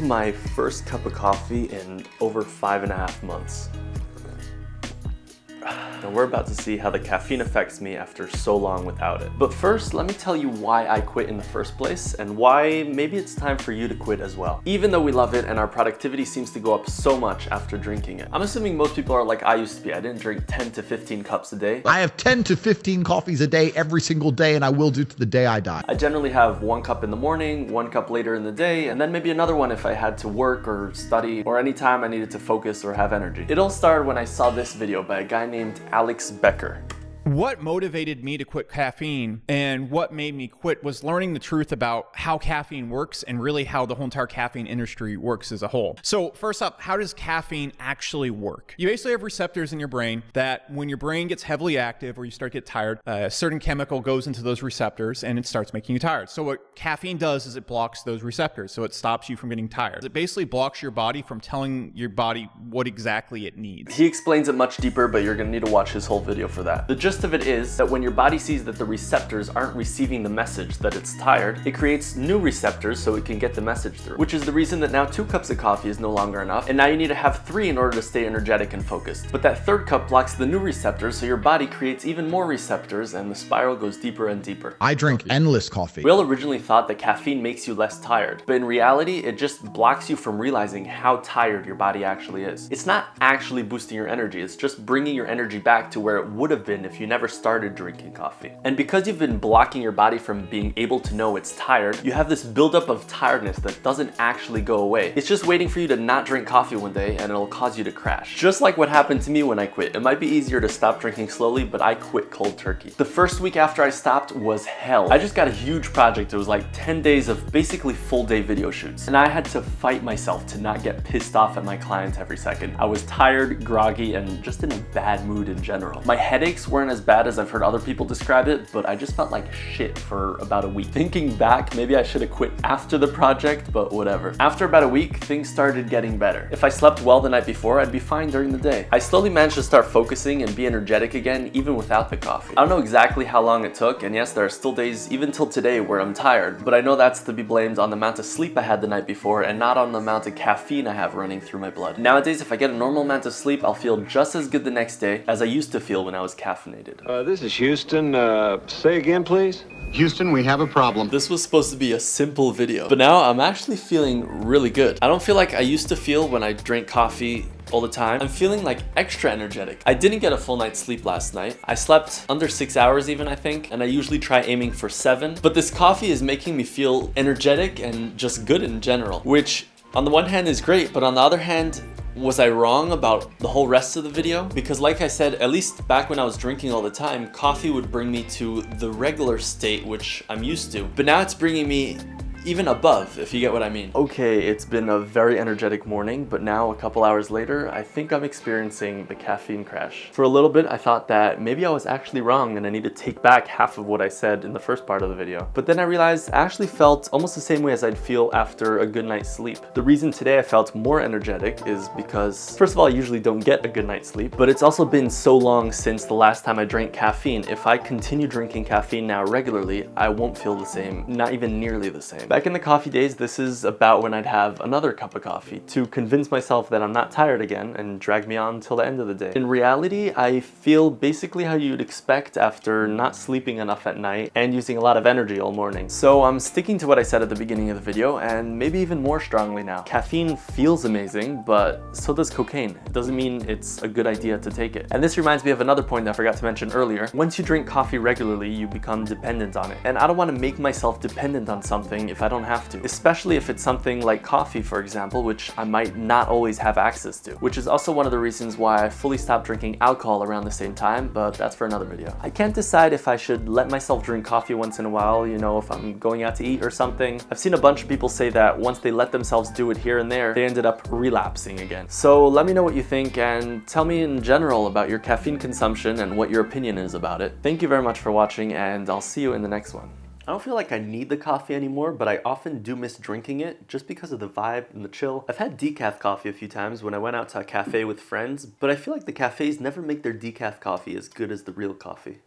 my first cup of coffee in over 5.5 months. And we're about to see how the caffeine affects me after so long without it. But first, let me tell you why I quit in the first place and why maybe it's time for you to quit as well. Even though we love it and our productivity seems to go up so much after drinking it. I'm assuming most people are like I used to be. I didn't drink 10 to 15 cups a day. I have 10 to 15 coffees a day every single day, and I will do to the day I die. I generally have 1 cup in the morning, 1 cup later in the day, and then maybe another one if I had to work or study or any time I needed to focus or have energy. It all started when I saw this video by a guy named Alex Becker. What motivated me to quit caffeine and what made me quit was learning the truth about how caffeine works and really how the whole entire caffeine industry works as a whole. So first up, how does caffeine actually work? You basically have receptors in your brain that when your brain gets heavily active or you start to get tired, a certain chemical goes into those receptors and it starts making you tired. So what caffeine does is it blocks those receptors. So it stops you from getting tired. It basically blocks your body from telling your body what exactly it needs. He explains it much deeper, but you're gonna need to watch his whole video for that. The gist of it is that when your body sees that the receptors aren't receiving the message that it's tired, it creates new receptors so it can get the message through, which is the reason that now 2 cups of coffee is no longer enough, and now you need to have 3 in order to stay energetic and focused. But that 3rd cup blocks the new receptors, so your body creates even more receptors, and the spiral goes deeper and deeper. I drink endless coffee. We all originally thought that caffeine makes you less tired, but in reality, it just blocks you from realizing how tired your body actually is. It's not actually boosting your energy, it's just bringing your energy back to where it would have been if you never started drinking coffee. And because you've been blocking your body from being able to know it's tired, you have this buildup of tiredness that doesn't actually go away. It's just waiting for you to not drink coffee one day and it'll cause you to crash. Just like what happened to me when I quit. It might be easier to stop drinking slowly, but I quit cold turkey. The first week after I stopped was hell. I just got a huge project. It was like 10 days of basically full day video shoots. And I had to fight myself to not get pissed off at my clients every second. I was tired, groggy, and just in a bad mood in general. My headaches weren't as bad as I've heard other people describe it, but I just felt like shit for about a week. Thinking back, maybe I should have quit after the project, but whatever. After about a week, things started getting better. If I slept well the night before, I'd be fine during the day. I slowly managed to start focusing and be energetic again, even without the coffee. I don't know exactly how long it took, and yes, there are still days, even till today, where I'm tired, but I know that's to be blamed on the amount of sleep I had the night before and not on the amount of caffeine I have running through my blood. Nowadays, if I get a normal amount of sleep, I'll feel just as good the next day as I used to feel when I was caffeinated. This is Houston. Say again, please. Houston, we have a problem. This was supposed to be a simple video, but now I'm actually feeling really good. I don't feel like I used to feel when I drank coffee all the time. I'm feeling like extra energetic. I didn't get a full night's sleep last night. I slept under 6 hours even, I think, and I usually try aiming for 7. But this coffee is making me feel energetic and just good in general, which on the one hand is great, but on the other hand, was I wrong about the whole rest of the video? Because like I said, at least back when I was drinking all the time, coffee would bring me to the regular state, which I'm used to. But now it's bringing me even above, if you get what I mean. Okay, it's been a very energetic morning, but now a couple hours later, I think I'm experiencing the caffeine crash. For a little bit, I thought that maybe I was actually wrong and I need to take back half of what I said in the first part of the video. But then I realized I actually felt almost the same way as I'd feel after a good night's sleep. The reason today I felt more energetic is because, first of all, I usually don't get a good night's sleep, but it's also been so long since the last time I drank caffeine. If I continue drinking caffeine now regularly, I won't feel the same, not even nearly the same. Back in the coffee days, this is about when I'd have another cup of coffee to convince myself that I'm not tired again and drag me on till the end of the day. In reality, I feel basically how you'd expect after not sleeping enough at night and using a lot of energy all morning. So I'm sticking to what I said at the beginning of the video and maybe even more strongly now. Caffeine feels amazing, but so does cocaine. It doesn't mean it's a good idea to take it. And this reminds me of another point that I forgot to mention earlier. Once you drink coffee regularly, you become dependent on it. And I don't want to make myself dependent on something if I don't have to, especially if it's something like coffee, for example, which I might not always have access to, which is also one of the reasons why I fully stopped drinking alcohol around the same time, but that's for another video. I can't decide if I should let myself drink coffee once in a while, you know, if I'm going out to eat or something. I've seen a bunch of people say that once they let themselves do it here and there, they ended up relapsing again. So let me know what you think and tell me in general about your caffeine consumption and what your opinion is about it. Thank you very much for watching, and I'll see you in the next one. I don't feel like I need the coffee anymore, but I often do miss drinking it just because of the vibe and the chill. I've had decaf coffee a few times when I went out to a cafe with friends, but I feel like the cafes never make their decaf coffee as good as the real coffee.